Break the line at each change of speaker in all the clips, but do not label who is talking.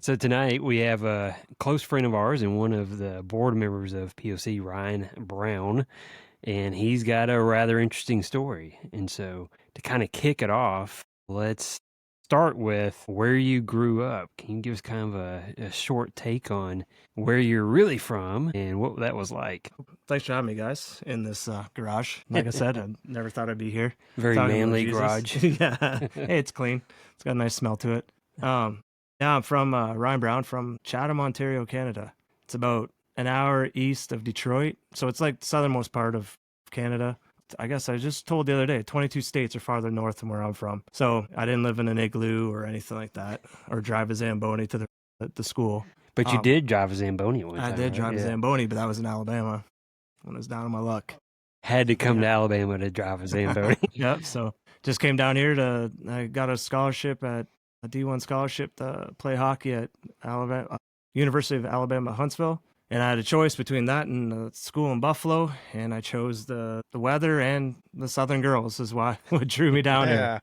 So tonight we have a close friend of ours and one of the board members of POC, Ryan Brown, and he's got a rather interesting story. And so to kind of kick it off, let's start with where you grew up. Can you give us kind of a short take on where you're really from and what that was like?
Thanks for having me, guys, in this garage. Like I said, I never thought I'd be here.
Very
Talking about
manly
Jesus.
garage.
Yeah. Hey, it's clean. It's got a nice smell to it. Yeah, I'm from Ryan Brown from Chatham, Ontario, Canada. It's about an hour east of Detroit. So it's like the southernmost part of Canada. I guess I just told the other day, 22 states are farther north than where I'm from. So I didn't live in an igloo or anything like that, or drive a Zamboni to the school.
But you did drive a Zamboni one
I
time,
did
right?
drive a Zamboni, but that was in Alabama when I was down on my luck.
Had to come to Alabama to drive a Zamboni.
Yep. So just came down here I got a scholarship a D1 scholarship to play hockey at Alabama, University of Alabama, Huntsville. And I had a choice between that and the school in Buffalo. And I chose the weather and the Southern girls is why what drew me down here.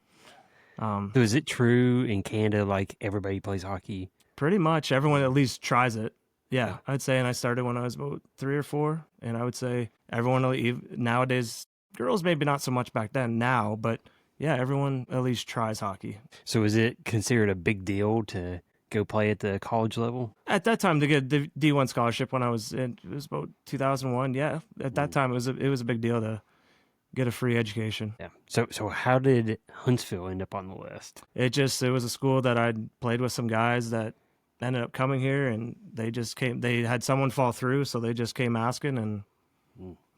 So is it true in Canada, like everybody plays hockey?
Pretty much everyone at least tries it. Yeah, I'd say. And I started when I was about 3 or 4. And I would say everyone nowadays, girls maybe not so much back then now, but yeah, everyone at least tries hockey.
So is it considered a big deal to go play at the college level?
At that time, to get the D1 scholarship when I was it was about 2001. Yeah, at that time it was a big deal to get a free education.
Yeah. So how did Huntsville end up on the list?
It was a school that I'd played with some guys that ended up coming here, and they just came. They had someone fall through, so they just came asking, and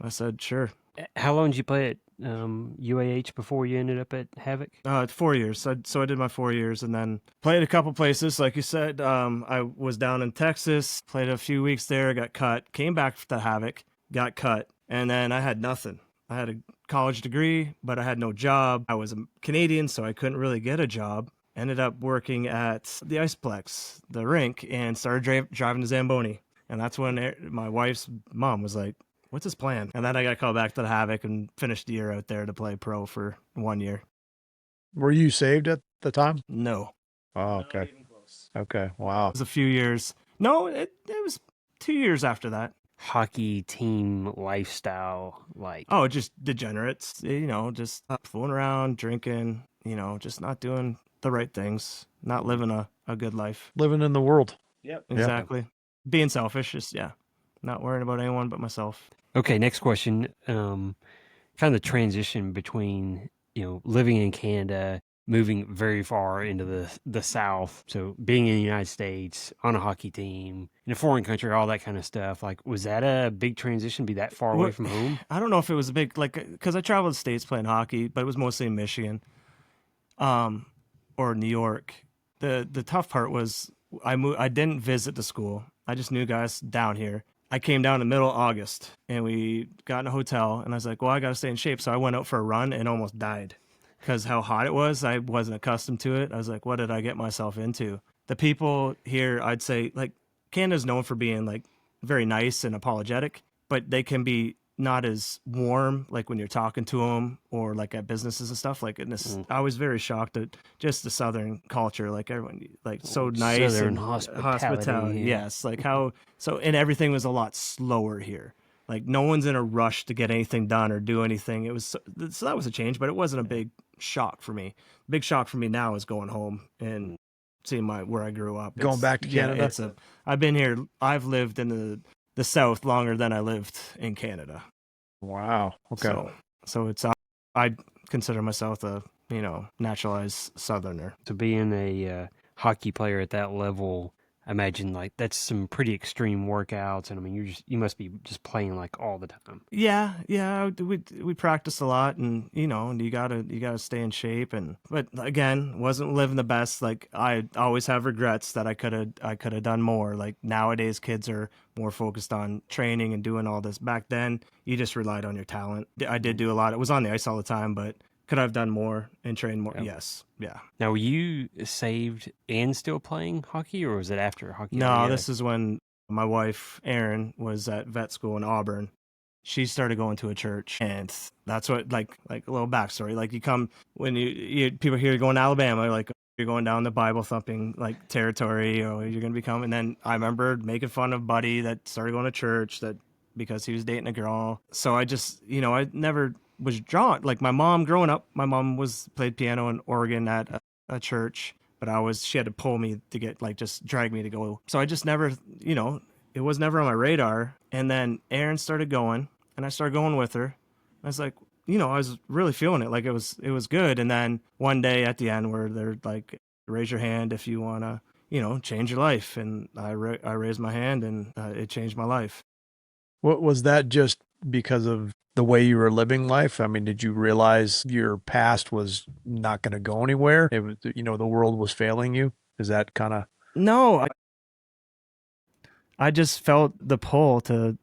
I said sure.
How long did you play at UAH before you ended up at Havoc?
4 years. So I did my 4 years and then played a couple places. Like you said, I was down in Texas, played a few weeks there, got cut, came back to Havoc, got cut, and then I had nothing. I had a college degree, but I had no job. I was a Canadian, so I couldn't really get a job. Ended up working at the Iceplex, the rink, and started driving the Zamboni. And that's when my wife's mom was like, what's his plan? And then I got called back to the Havoc and finished the year out there to play pro for 1 year.
Were you saved at the time?
No.
Oh, okay. Not even close. Okay. Wow.
It was a few years. No, it was 2 years after that.
Hockey team lifestyle, like
just degenerates, just fooling around, drinking, just not doing the right things, not living a good life.
Living in the world.
Yep. Exactly. Being selfish, just not worrying about anyone but myself.
Okay, next question. Kind of the transition between, living in Canada, moving very far into the South. So being in the United States, on a hockey team, in a foreign country, all that kind of stuff. Like, was that a big transition, be that far away from home?
I don't know if it was a big, because I traveled the States playing hockey, but it was mostly in Michigan or New York. The tough part was I didn't visit the school. I just knew guys down here. I came down in the middle of August and we got in a hotel and I was like, well, I got to stay in shape. So I went out for a run and almost died because how hot it was. I wasn't accustomed to it. I was like, what did I get myself into? The people here, I'd say, like, Canada's known for being like very nice and apologetic, but they can be not as warm, like when you're talking to them or like at businesses and stuff. Like, I was very shocked at just the Southern culture, like everyone, like so nice
Southern
and hospitality.
Yeah.
Yes, like and everything was a lot slower here. Like no one's in a rush to get anything done or do anything. It was so that was a change, but it wasn't a big shock for me. Big shock for me now is going home and seeing where I grew up.
Going back to Canada.
I've been here. I've lived in the South longer than I lived in Canada.
Wow. Okay.
So it's I consider myself a naturalized Southerner.
So being a hockey player at that level, I imagine like that's some pretty extreme workouts, and I mean you must be just playing like all the time.
Yeah. We practice a lot, and you gotta stay in shape, but again, wasn't living the best. Like I always have regrets that I could have done more. Like nowadays, kids are more focused on training and doing all this. Back then, you just relied on your talent. I did do a lot. It was on the ice all the time, but could I have done more and trained more?
Yep.
Yes. Yeah.
Now, were you saved and still playing hockey, or was it after hockey?
No, this is when my wife, Erin, was at vet school in Auburn. She started going to a church, and that's what, like a little backstory. Like you come, when you people hear you going to Alabama, like, you're going down the Bible thumping like territory, or you're gonna become. And then I remember making fun of Buddy that started going to church that because he was dating a girl. So I just, I never was drawn. Like my mom growing up, my mom played piano and organ at a church, but she had to pull me to get just drag me to go. So I just never, it was never on my radar. And then Erin started going, and I started going with her. I was like, I was really feeling it. Like it was good. And then one day at the end where they're like, raise your hand if you want to, change your life. And I raised my hand, and it changed my life.
What was that, just because of the way you were living life? I mean, did you realize your past was not going to go anywhere? It was, the world was failing you. Is that kind of?
No, I just felt the pull to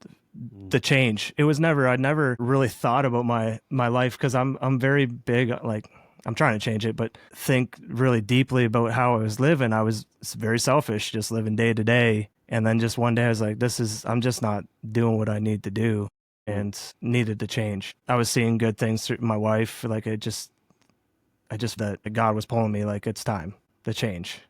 change. I'd never really thought about my life, because I'm very big, like I'm trying to change it, but think really deeply about how I was living. I was very selfish, just living day to day. And then just one day I was like, I'm just not doing what I need to do, and needed to change. I was seeing good things through my wife. Like I just that God was pulling me, like it's time to change.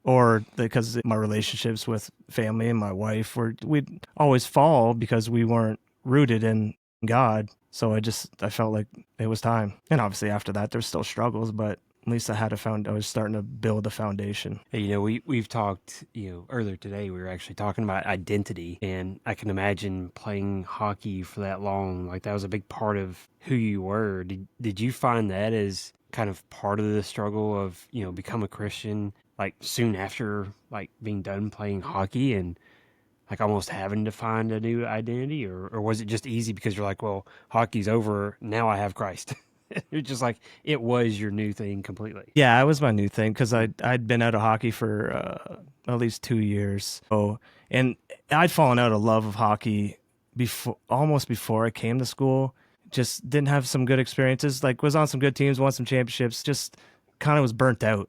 Or because my relationships with family and my wife we'd always fall because we weren't rooted in God. So I felt like it was time. And obviously after that, there's still struggles, but at least I was starting to build a foundation.
Hey, we've talked, earlier today, we were actually talking about identity, and I can imagine playing hockey for that long. Like that was a big part of who you were. Did you find that as kind of part of the struggle of, become a Christian, like soon after like being done playing hockey and like almost having to find a new identity, or was it just easy because you're like, well, hockey's over, now I have Christ? You're just like, it was your new thing completely.
Yeah, it was my new thing because I'd been out of hockey for at least 2 years. So, and I'd fallen out of love of hockey almost before I came to school. Just didn't have some good experiences. Like was on some good teams, won some championships. Just kind of was burnt out.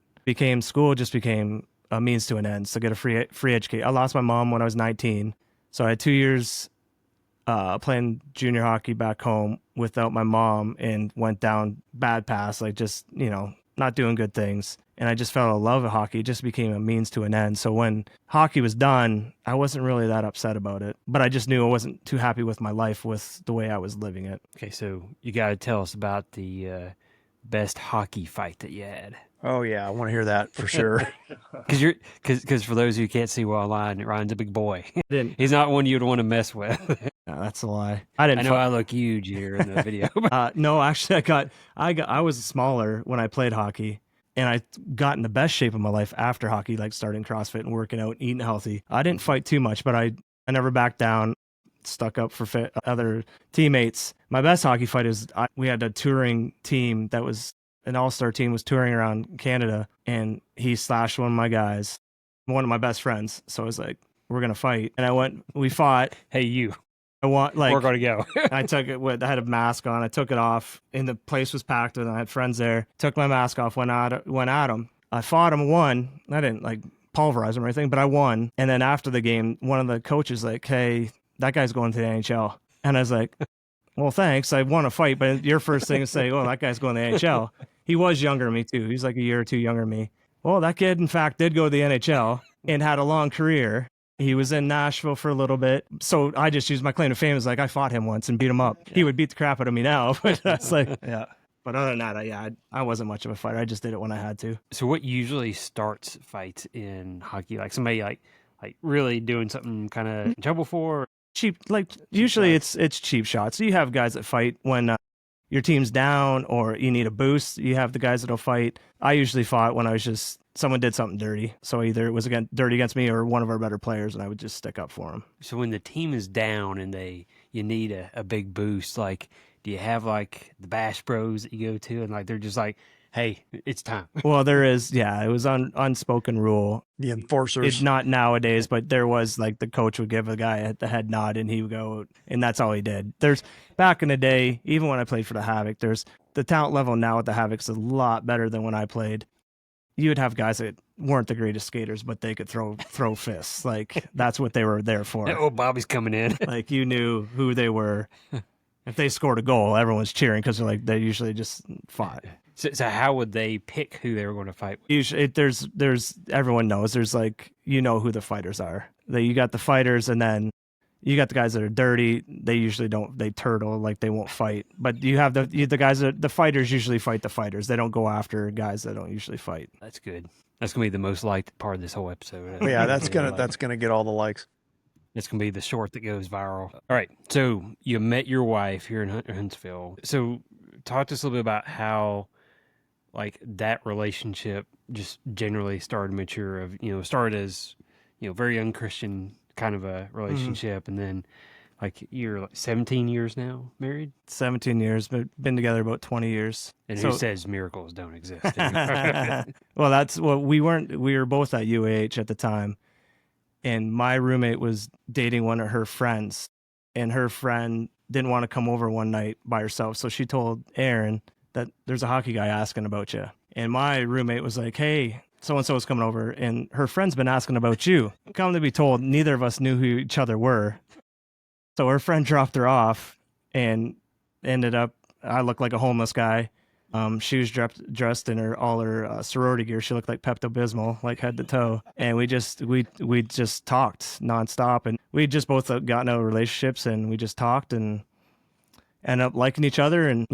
School just became a means to an end. So get a free education. I lost my mom when I was 19, so I had 2 years playing junior hockey back home without my mom, and went down bad paths, like just, not doing good things. And I just fell in love with hockey. It just became a means to an end. So when hockey was done, I wasn't really that upset about it, but I just knew I wasn't too happy with my life, with the way I was living it.
Okay, so you got to tell us about the best hockey fight that you had.
Oh yeah, I want to hear that for sure.
Because for those who can't see well online, Ryan's a big boy. He's not one you'd want to mess with.
No, that's a lie.
I know I look huge here in the video.
No, actually, I was smaller when I played hockey, and I got in the best shape of my life after hockey, like starting CrossFit and working out, eating healthy. I didn't fight too much, but I never backed down, stuck up for other teammates. My best hockey fight is we had a touring team that was an all-star team, was touring around Canada, and he slashed one of my guys, one of my best friends. So I was like, we're going to fight. And we fought.
Hey, you.
We're
going to go.
I took it I had a mask on. I took it off, and the place was packed with, and I had friends there. Took my mask off, went at him. I fought him, won. I didn't pulverize him or anything, but I won. And then after the game, one of the coaches like, hey, that guy's going to the NHL. And I was like, well, thanks. I won a fight, but your first thing is say, oh, that guy's going to the NHL. He was younger than me too. He's like a year or two younger than me. Well, that kid, in fact, did go to the NHL and had a long career. He was in Nashville for a little bit. So I just used my claim to fame as I fought him once and beat him up. Yeah. He would beat the crap out of me now, but that's yeah. But other than that, I wasn't much of a fighter. I just did it when I had to.
So what usually starts fights in hockey? Like somebody like really doing something kind of in trouble for?
Cheap, usually it's cheap shots. So you have guys that fight when your team's down or you need a boost. You have the guys that'll fight. I usually fought when I was just, someone did something dirty. So either it was dirty against me or one of our better players, and I would just stick up for them.
So when the team is down and you need a big boost, do you have the Bash Bros that you go to, and they're just like, hey, it's time?
Well, there is, it was unspoken rule.
The enforcers.
It's not nowadays, but there was the coach would give a guy the head nod, and he would go, and that's all he did. There's, back in the day, even when I played for the Havoc, there's the talent level now at the Havoc is a lot better than when I played. You would have guys that weren't the greatest skaters, but they could throw fists. That's what they were there for.
Oh, Bobby's coming in.
You knew who they were. If they scored a goal, everyone's cheering because they usually just fought.
So how would they pick who they were going to fight with?
Usually, there's everyone knows. There's like who the fighters are. You got the fighters, and then you got the guys that are dirty. They usually don't. They turtle, like they won't fight. But you have the guys that the fighters usually fight the fighters. They don't go after guys that don't usually fight.
That's good. That's gonna be the most liked part of this whole episode.
Yeah, that's gonna get all the likes.
It's gonna be the short that goes viral. All right. So you met your wife here in Huntsville. So talk to us a little bit about how like that relationship just generally started to mature. Started as very unchristian kind of a relationship, and then like you're like 17 years now married.
17 years, but been together about 20 years.
And who says miracles don't exist?
Well, that's what we weren't. We were both at UAH at the time, and my roommate was dating one of her friends, and her friend didn't want to come over one night by herself, so she told Aaron that there's a hockey guy asking about you. And my roommate was like, hey, so-and-so is coming over, and her friend's been asking about you. Come to be told, neither of us knew who each other were. So her friend dropped her off and ended up, I looked like a homeless guy. She was dressed in all her sorority gear. She looked like Pepto-Bismol, like head to toe. And we just talked nonstop. And we just both gotten out of relationships, and we just talked and ended up liking each other. And,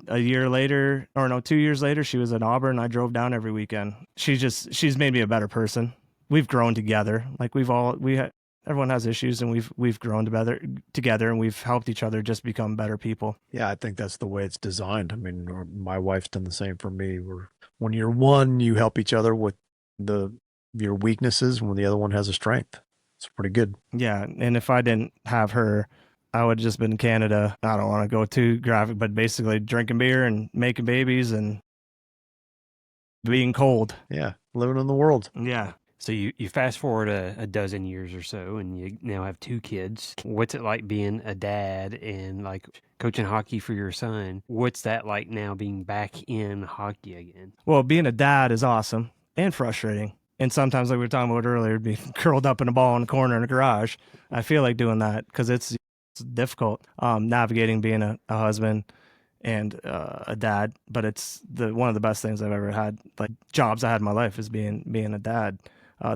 a year later, or no, 2 years later, she was at Auburn. I drove down every weekend. She's made me a better person. We've grown together. Like everyone has issues, and we've grown together, and we've helped each other just become better people.
Yeah, I think that's the way it's designed. I mean, my wife's done the same for me. When you're one, you help each other with your weaknesses when the other one has a strength. It's pretty good.
Yeah, and if I didn't have her, I would have just been in Canada. I don't want to go too graphic, but basically drinking beer and making babies and being cold.
Yeah, living in the world.
Yeah.
So you fast forward a dozen years or so, and you now have 2 kids. What's it like being a dad and like coaching hockey for your son? What's that like now being back in hockey again?
Well, being a dad is awesome and frustrating. And sometimes, like we were talking about earlier, be curled up in a ball in a corner in a garage. I feel like doing that because it's difficult navigating being a husband and a dad. But it's one of the best things I've ever had. Like jobs I had in my life is being a dad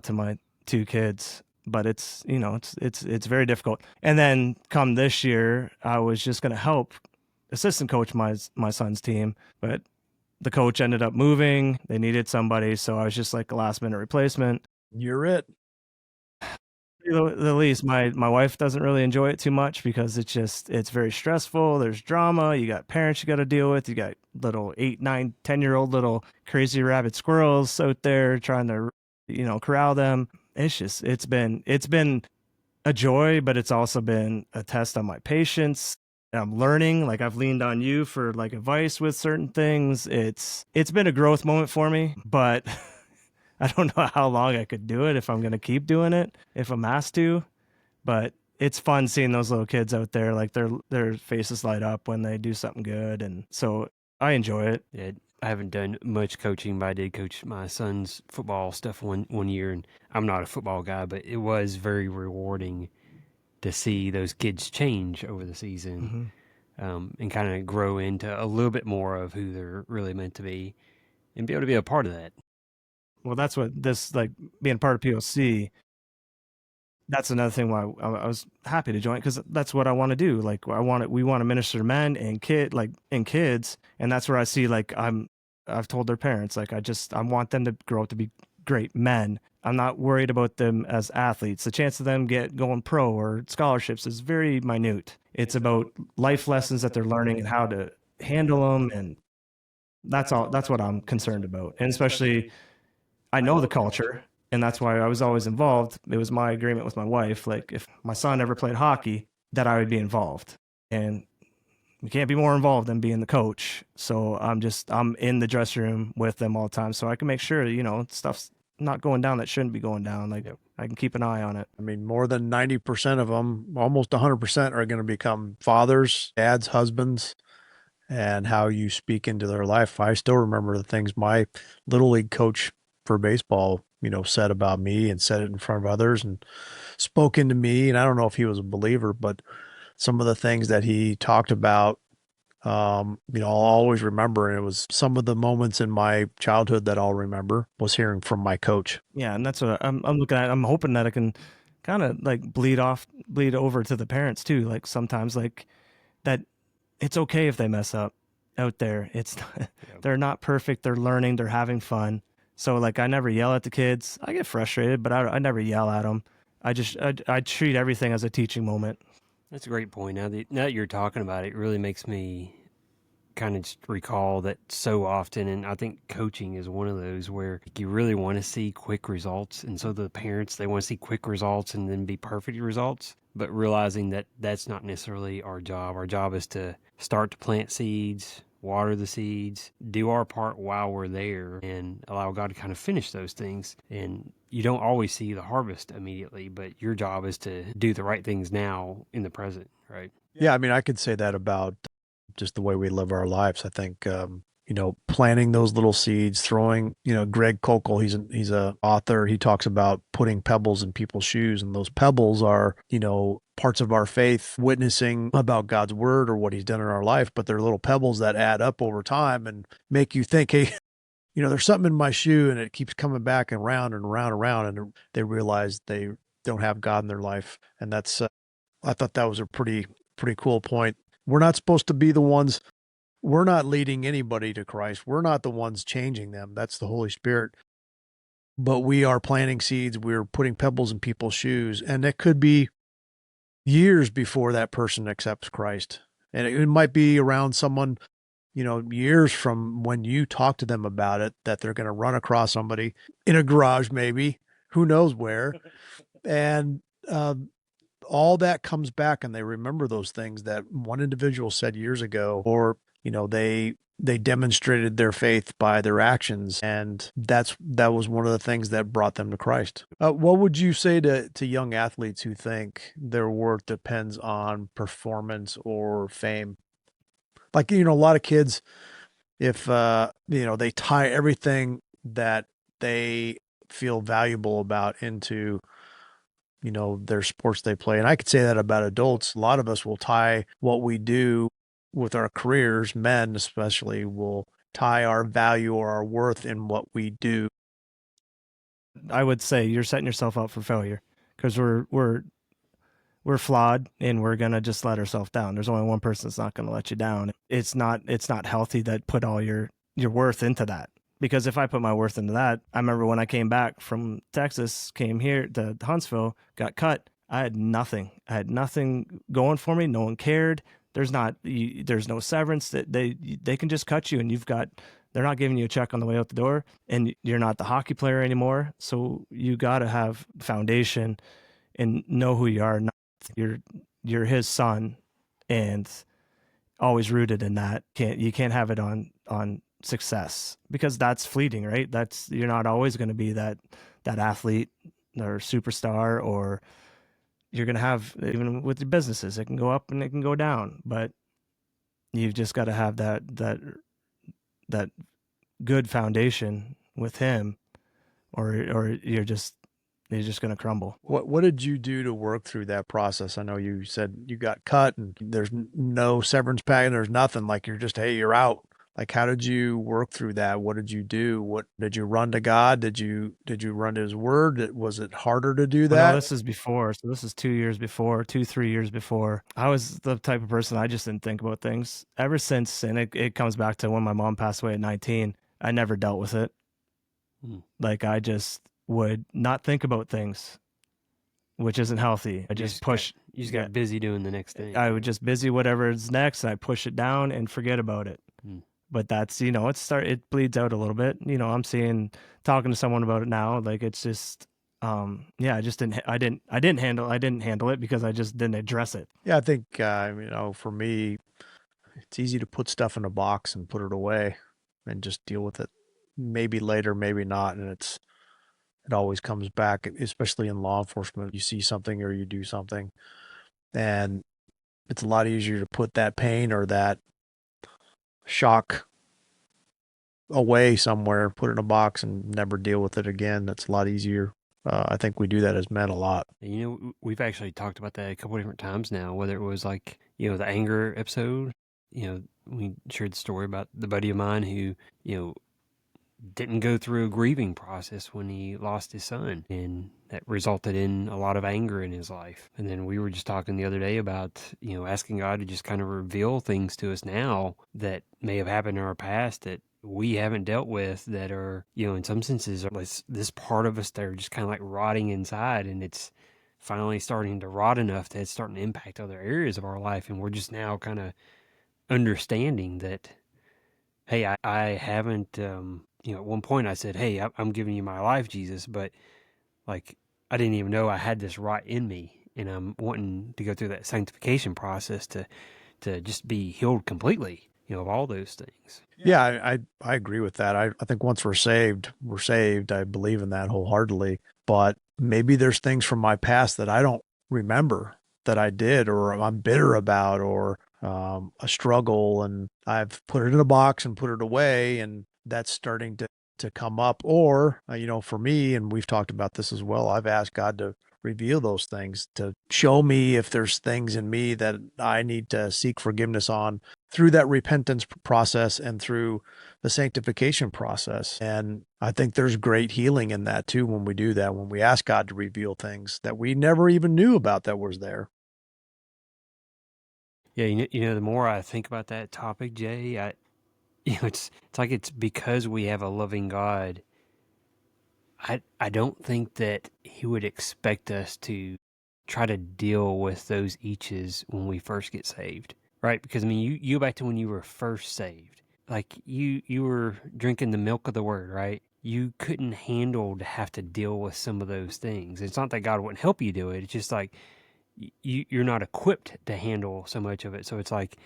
to my 2 kids. But it's very difficult. And then come this year, I was just going to help assistant coach my son's team, but the coach ended up moving. They needed somebody, so I was just like a last minute replacement.
You're it.
The least, my wife doesn't really enjoy it too much because it's very stressful. There's drama. You got parents you got to deal with. You got little 8, 9, 10-year-old little crazy rabid squirrels out there trying to corral them. It's been a joy, but it's also been a test on my patience. I'm learning. Like I've leaned on you for like advice with certain things. It's been a growth moment for me, but I don't know how long I could do it, if I'm going to keep doing it, if I'm asked to. But it's fun seeing those little kids out there, like their faces light up when they do something good, and so I enjoy it.
Yeah, I haven't done much coaching, but I did coach my son's football stuff one year, and I'm not a football guy, but it was very rewarding to see those kids change over the season, and kind of grow into a little bit more of who they're really meant to be, and be able to be a part of that.
Well, that's what this, like being part of POC, that's another thing why I was happy to join, because that's what I want to do. Like we want to minister to men and kids, and that's where I see like I've told their parents, like I want them to grow up to be great men. I'm not worried about them as athletes. The chance of them going pro or scholarships is very minute. It's about life lessons that they're learning and how to handle them, and that's all. That's what I'm concerned about, and especially I know the culture, and that's why I was always involved. It was my agreement with my wife, like if my son ever played hockey, that I would be involved. And you can't be more involved than being the coach. So I'm in the dressing room with them all the time, so I can make sure, stuff's not going down that shouldn't be going down. Like I can keep an eye on it.
I mean, more than 90% of them, almost 100% are going to become fathers, dads, husbands, and how you speak into their life. I still remember the things my little league coach for baseball, said about me, and said it in front of others and spoke into me. And I don't know if he was a believer, but some of the things that he talked about I'll always remember, and it was some of the moments in my childhood that I'll remember was hearing from my coach.
Yeah, and that's what I'm looking at. I'm hoping that I can kind of like bleed over to the parents too. Like sometimes like that it's okay if they mess up out there. It's not, they're not perfect. They're learning. They're having fun. So like I never yell at the kids. I get frustrated, but I never yell at them. I treat everything as a teaching moment.
That's a great point. Now that you're talking about it, it really makes me kind of just recall that so often, and I think coaching is one of those where you really want to see quick results, and so the parents, they want to see quick results and then be perfect results, but realizing that that's not necessarily our job. Our job is to start to plant seeds, water the seeds, do our part while we're there, and allow God to kind of finish those things. And you don't always see the harvest immediately, but your job is to do the right things now in the present, right?
Yeah, I mean, I could say that about just the way we live our lives. I think, planting those little seeds, throwing, Greg Kokel, he's a author. He talks about putting pebbles in people's shoes, and those pebbles are, parts of our faith, witnessing about God's word or what he's done in our life, but they're little pebbles that add up over time and make you think, hey, there's something in my shoe, and it keeps coming back and round and round and round, and they realize they don't have God in their life. And that's, I thought that was a pretty cool point. We're not supposed to be the ones, we're not leading anybody to Christ. We're not the ones changing them. That's the Holy Spirit. But we are planting seeds. We're putting pebbles in people's shoes. And it could be years before that person accepts Christ. And it might be around someone, years from when you talk to them about it, that they're going to run across somebody in a garage, maybe, who knows where. And, all that comes back, and they remember those things that one individual said years ago, or they demonstrated their faith by their actions, and that was one of the things that brought them to Christ. What would you say to young athletes who think their worth depends on performance or fame? Like, a lot of kids, if they tie everything that they feel valuable about into their sports they play. And I could say that about adults. A lot of us will tie what we do with our careers, men especially, will tie our value or our worth in what we do.
I would say you're setting yourself up for failure because we're flawed and we're gonna just let ourselves down. There's only one person that's not gonna let you down. It's not healthy that put all your worth into that. Because if I put my worth into that, I remember when I came back from Texas, came here to Huntsville, got cut. I had nothing. I had nothing going for me. No one cared. There's no severance. That they can just cut you, and they're not giving you a check on the way out the door, and you're not the hockey player anymore. So you got to have foundation and know who you are. You're his son, and always rooted in that. You can't have it on success because that's fleeting, right? You're not always going to be that athlete or superstar, or you're going to have, even with your businesses, it can go up and it can go down, but you've just got to have that good foundation with him, or you're just going to crumble.
What did you do to work through that process? I know you said you got cut and there's no severance package, there's nothing, like you're just, hey, you're out. Like, how did you work through that? What did you do? What did you run to God? Did you run to his word? Was it harder to do that?
Well, no, this is before. So this is 3 years before. I was the type of person, I just didn't think about things ever since. And it comes back to when my mom passed away at 19. I never dealt with it. Like, I just would not think about things, which isn't healthy. You
just got busy doing the next thing.
I would just busy whatever is next. And I push it down and forget about it. But that's, it bleeds out a little bit. I'm talking to someone about it now. Like, it's just, I just I didn't handle it because I just didn't address it.
Yeah, I think, for me, it's easy to put stuff in a box and put it away and just deal with it. Maybe later, maybe not. And it always comes back, especially in law enforcement. You see something or you do something, and it's a lot easier to put that pain or that shock away somewhere, put it in a box and never deal with it again. That's a lot easier. I think we do that as men a lot.
We've actually taled about that a couple of different times now, whether it was like, the anger episode, we shared the story about the buddy of mine who, you know, didn't go through a grieving process when he lost his son, and that resulted in a lot of anger in his life. And then we were just talking the other day about, you know, asking God to just kind of reveal things to us now that may have happened in our past that we haven't dealt with, that are, you know, in some senses, are this part of us that are just kind of like rotting inside, and it's finally starting to rot enough that it's starting to impact other areas of our life. And we're just now kind of understanding that, hey, I haven't, you know, at one point I said, hey, I'm giving you my life, Jesus, but like I didn't even know I had this rot in me, and I'm wanting to go through that sanctification process to just be healed completely, you know, of all those things.
Yeah, I agree with that. I think once we're saved, we're saved. I believe in that wholeheartedly. But maybe there's things from my past that I don't remember that I did, or I'm bitter about, or a struggle, and I've put it in a box and put it away, and that's starting to come up. Or you know, for me, and we've talked about this as well, I've asked God to reveal those things, to show me if there's things in me that I need to seek forgiveness on through that repentance process and through the sanctification process. And I think there's great healing in that too when we do that, when we ask God to reveal things that we never even knew about that was there.
Yeah, you know, the more I think about that topic, Jay, you know, it's like it's because we have a loving God. I don't think that He would expect us to try to deal with those eaches when we first get saved, right? Because I mean, you go back to when you were first saved, like you were drinking the milk of the word, right? You couldn't handle to have to deal with some of those things. It's not that God wouldn't help you do it. It's just like you're not equipped to handle so much of it. So it's like,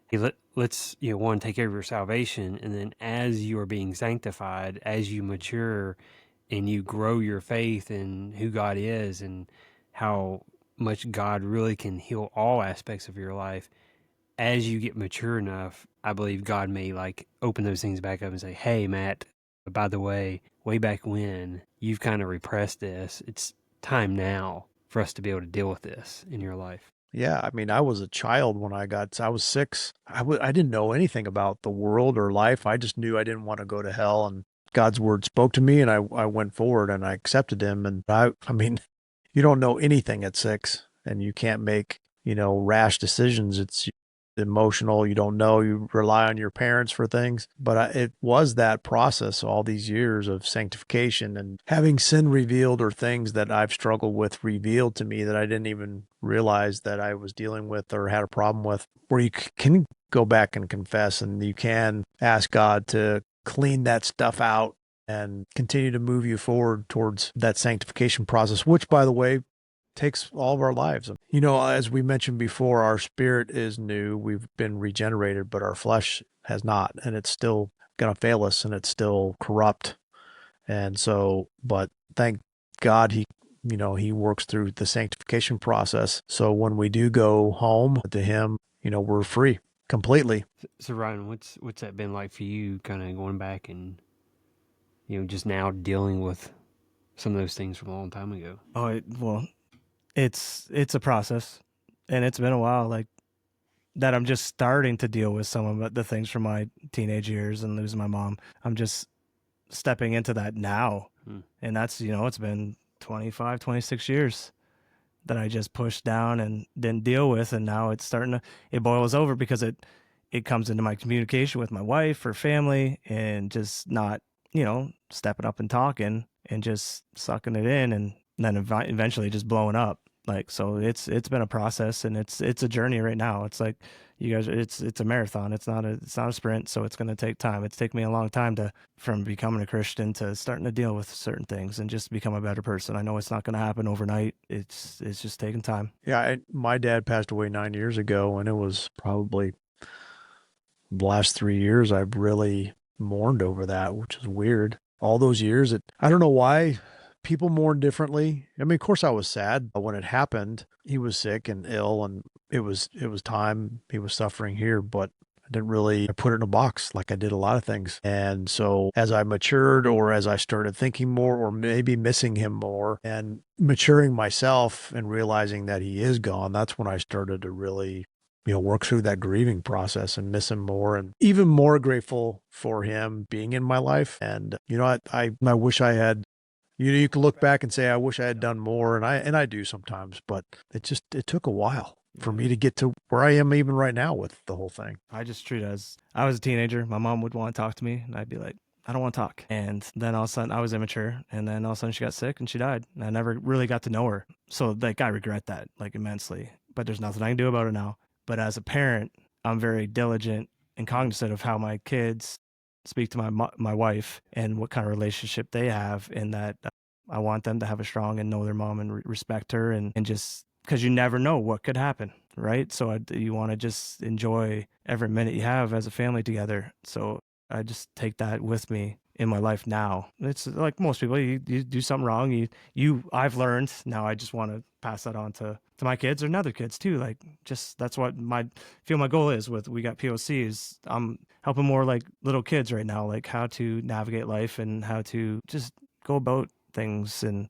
hey, let's, you know, one, take care of your salvation, and then as you are being sanctified, as you mature and you grow your faith in who God is and how much God really can heal all aspects of your life, as you get mature enough, I believe God may like open those things back up and say, hey, Matt, by the way back when you've kind of repressed this, it's time now for us to be able to deal with this in your life.
Yeah, I mean, I was a child when I was 6. I didn't know anything about the world or life. I just knew I didn't want to go to hell, and God's word spoke to me, and I went forward and I accepted him. And I mean, you don't know anything at 6, and you can't make, you know, rash decisions. It's emotional. You don't know. You rely on your parents for things. But it was that process, all these years of sanctification and having sin revealed, or things that I've struggled with revealed to me that I didn't even realize that I was dealing with or had a problem with, where you can go back and confess, and you can ask God to clean that stuff out and continue to move you forward towards that sanctification process, which, by the way, takes all of our lives. You know, as we mentioned before, our spirit is new. We've been regenerated, but our flesh has not, and it's still going to fail us, and it's still corrupt. And so, but thank God you know, he works through the sanctification process. So when we do go home to him, you know, we're free completely.
So Ryan, what's that been like for you, kind of going back and, you know, just now dealing with some of those things from a long time ago?
Well, it's a process, and it's been a while. Like that, I'm just starting to deal with some of the things from my teenage years and losing my mom. I'm just stepping into that now. And that's, you know, it's been 25, 26 years that I just pushed down and didn't deal with. And now it's starting to, it boils over because it comes into my communication with my wife or family, and just not, you know, stepping up and talking and just sucking it in, and then eventually just blowing up. Like, so it's been a process, and it's a journey right now. It's like, you guys, it's a marathon. It's not a sprint. So it's going to take time. It's taken me a long time from becoming a Christian to starting to deal with certain things and just become a better person. I know it's not going to happen overnight. It's just taking time.
Yeah, my dad passed away 9 years ago, and it was probably the last 3 years I've really mourned over that, which is weird. All those years, I don't know why people mourn differently. I mean, of course I was sad when it happened. He was sick and ill, and it was time he was suffering here, but I didn't really put it in a box like I did a lot of things. And so as I matured, or as I started thinking more, or maybe missing him more, and maturing myself and realizing that he is gone, that's when I started to really work through that grieving process and miss him more, and even more grateful for him being in my life. And, I wish I had, you can look back and say, I wish I had done more. And I do sometimes, but it took a while for me to get to where I am even right now with the whole thing.
I just treat it as I was a teenager. My mom would want to talk to me, and I'd be like, I don't want to talk. And then all of a sudden, I was immature, and then all of a sudden, she got sick and she died. And I never really got to know her. So, like, I regret that, like, immensely. But there's nothing I can do about it now. But as a parent, I'm very diligent and cognizant of how my kids speak to my wife and what kind of relationship they have, and that I want them to have a strong and know their mom and respect her, and just because you never know what could happen, right? So you want to just enjoy every minute you have as a family together. So I just take that with me in my life now. It's like most people, you do something wrong, I've learned. Now I just want to pass that on to my kids or other kids too. Like, just that's what my goal is with We Got POC is I'm helping more like little kids right now, like how to navigate life and how to just go about things. And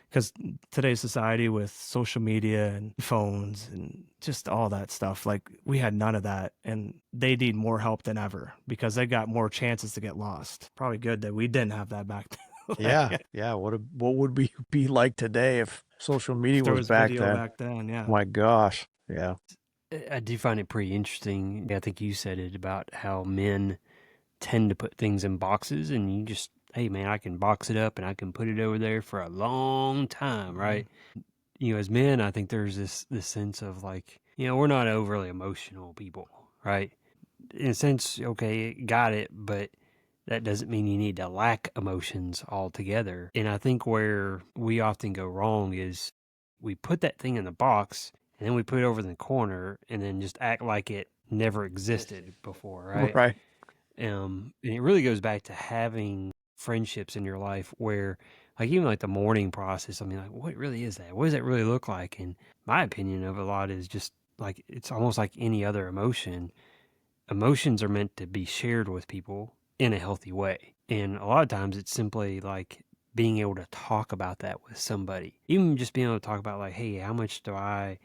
because today's society with social media and phones and just all that stuff, like we had none of that, and they need more help than ever because they got more chances to get lost. Probably good that we didn't have that back then.
Yeah. Yeah. What would we be like today if social media
If there
was
was
back
video
then?
back then, yeah.
My gosh. Yeah.
I do find it pretty interesting. I think you said it about how men tend to put things in boxes, and you just, hey man, I can box it up and I can put it over there for a long time, right? As men, I think there's this sense of like, we're not overly emotional people, right? In a sense, okay, got it, but that doesn't mean you need to lack emotions altogether. And I think where we often go wrong is we put that thing in the box and then we put it over in the corner and then just act like it never existed before, right?
Right.
And it really goes back to having friendships in your life where, like, even like the mourning process, I mean, like, what really is that? What does that really look like? And my opinion of a lot is just like, it's almost like any other emotion. Emotions are meant to be shared with people in a healthy way. And a lot of times it's simply like being able to talk about that with somebody, even just being able to talk about, like, hey, how much do I,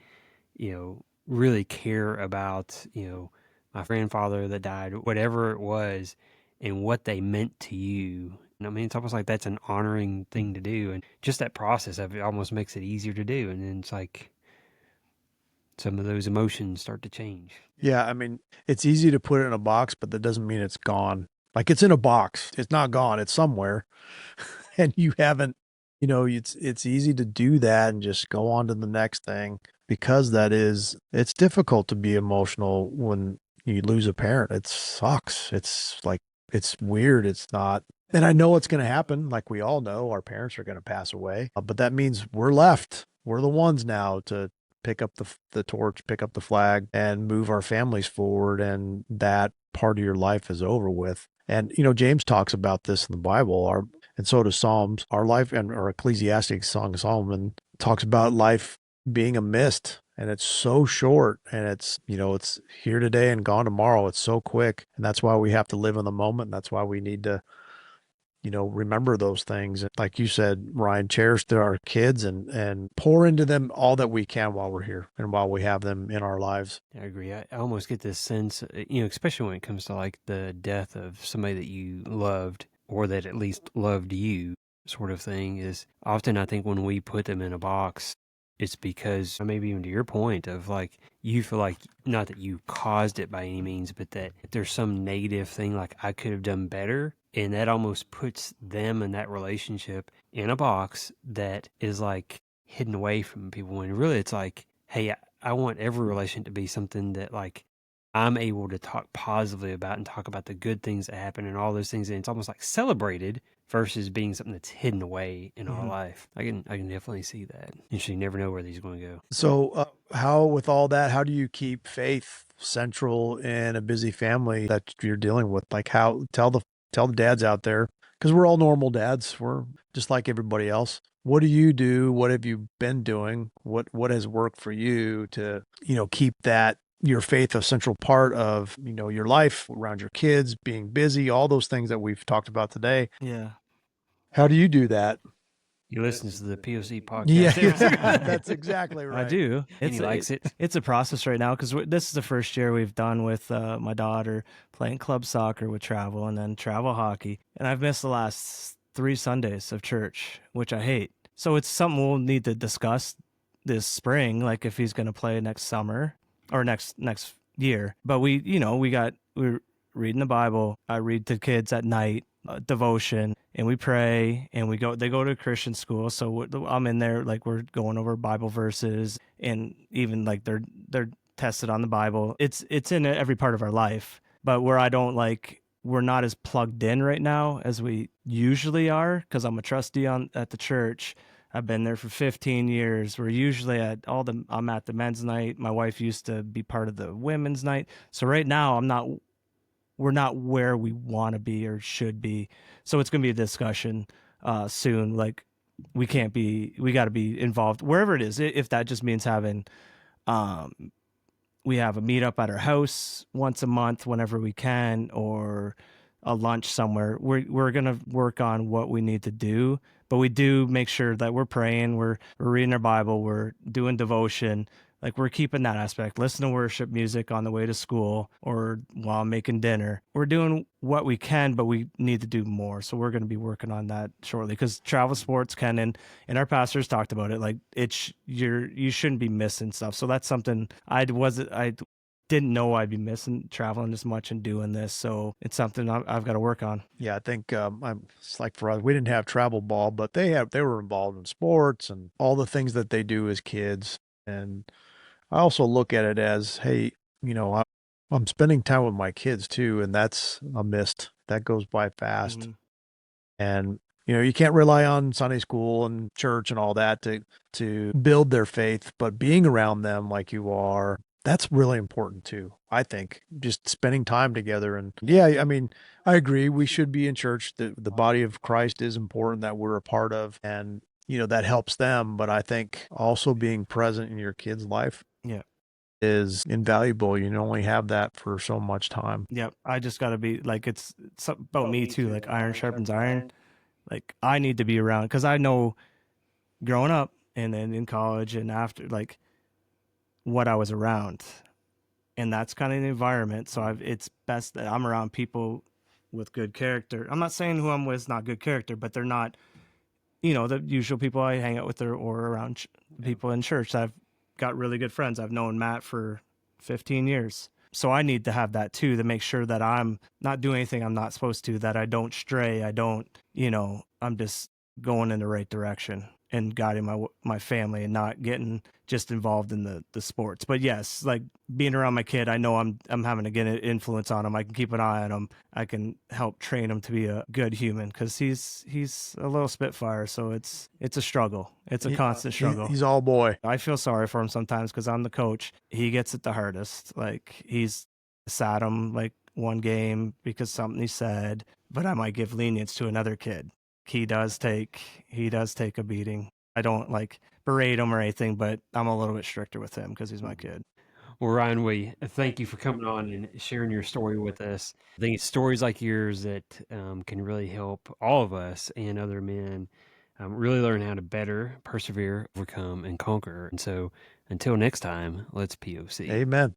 really care about, my grandfather that died, whatever it was, and what they meant to you. And I mean, it's almost like that's an honoring thing to do. And just that process of it almost makes it easier to do. And then it's like some of those emotions start to change.
Yeah. I mean, it's easy to put it in a box, but that doesn't mean it's gone. Like, it's in a box. It's not gone. It's somewhere. And you haven't, it's easy to do that and just go on to the next thing, because it's difficult to be emotional when you lose a parent. It sucks. It's like, it's weird. It's not, and I know it's going to happen. Like, we all know our parents are going to pass away, but that means we're left. We're the ones now to pick up the torch, pick up the flag, and move our families forward. And that part of your life is over with. And, James talks about this in the Bible, and so does Psalms. Our life, and or Ecclesiastes, Song of Solomon, talks about life being a mist, and it's so short, and it's here today and gone tomorrow. It's so quick. And that's why we have to live in the moment. And that's why we need to, remember those things. And like you said, Ryan, cherish our kids and pour into them all that we can while we're here and while we have them in our lives.
I agree. I almost get this sense, especially when it comes to like the death of somebody that you loved or that at least loved you, sort of thing, is often I think when we put them in a box, it's because maybe even to your point of like, you feel like not that you caused it by any means, but that there's some negative thing like I could have done better. And that almost puts them and that relationship in a box that is like hidden away from people, when really it's like, hey, I want every relation to be something that like I'm able to talk positively about and talk about the good things that happen and all those things. And it's almost like celebrated versus being something that's hidden away in our life. I can definitely see that. And you never know where these are going to go.
So how, with all that, how do you keep faith central in a busy family that you're dealing with? Like, how, tell the dads out there, because we're all normal dads. We're just like everybody else. What do you do? What have you been doing? What has worked for you to, keep that, your faith, a central part of, your life around your kids, being busy, all those things that we've talked about today?
Yeah.
How do you do that?
He listens to the POC podcast
Yeah,
every single day.
that's exactly right.
I do.
And he likes it.
It's a process right now because this is the first year we've done with my daughter playing club soccer with travel and then travel hockey. And I've missed the last 3 Sundays of church, which I hate. So it's something we'll need to discuss this spring, like if he's going to play next summer or next year. But we're reading the Bible. I read to kids at night, devotion, and we pray, and they go to a Christian school. So I'm in there, like we're going over Bible verses, and even like they're tested on the Bible. It's in every part of our life, but where I don't like, we're not as plugged in right now as we usually are, because I'm a trustee at the church. I've been there for 15 years. We're usually I'm at the men's night. My wife used to be part of the women's night. So right now we're not where we want to be or should be. So it's going to be a discussion soon. Like we got to be involved wherever it is. If that just means having, we have a meetup at our house once a month whenever we can, or a lunch somewhere. We're going to work on what we need to do, but we do make sure that we're praying, we're reading our Bible, we're doing devotion. Like we're keeping that aspect, listen to worship music on the way to school or while making dinner. We're doing what we can, but we need to do more. So we're going to be working on that shortly, because travel sports can, and our pastors talked about it. Like you shouldn't be missing stuff. So that's something I didn't know I'd be missing, traveling as much and doing this. So it's something I've got to work on.
Yeah, I think it's like for us, we didn't have travel ball, but they were involved in sports and all the things that they do as kids. And I also look at it as, hey, I'm spending time with my kids too, and that's a missed. That goes by fast.
Mm-hmm.
And you can't rely on Sunday school and church and all that to build their faith, but being around them like you are, that's really important too. I think just spending time together. And yeah, I mean, I agree. We should be in church. The body of Christ is important that we're a part of, and that helps them. But I think also being present in your kid's life,
Yeah,
is invaluable. You only have that for so much time.
Yep. I just got to be like, it's something about me too. Like iron sharpens iron. Like I need to be around, because I know growing up and then in college and after, like what I was around, and that's kind of the environment. So it's best that I'm around people with good character. I'm not saying who I'm with is not good character, but they're not, the usual people I hang out with, or around people in church. I've got really good friends. I've known Matt for 15 years. So I need to have that too, to make sure that I'm not doing anything I'm not supposed to, that I don't stray. I don't, I'm just going in the right direction and guiding my family and not getting just involved in the sports. But yes, like being around my kid, I know I'm having to get an influence on him. I can keep an eye on him. I can help train him to be a good human, because he's a little spitfire. So it's a struggle. It's a constant struggle.
He's all boy.
I feel sorry for him sometimes, because I'm the coach. He gets it the hardest. Like he's sat him like one game because something he said, but I might give lenience to another kid. He does take a beating. I don't like berate him or anything, but I'm a little bit stricter with him because he's my kid.
Well, Ryan, we thank you for coming on and sharing your story with us. I think it's stories like yours that can really help all of us and other men really learn how to better persevere, overcome, and conquer. And so until next time, let's POC.
Amen.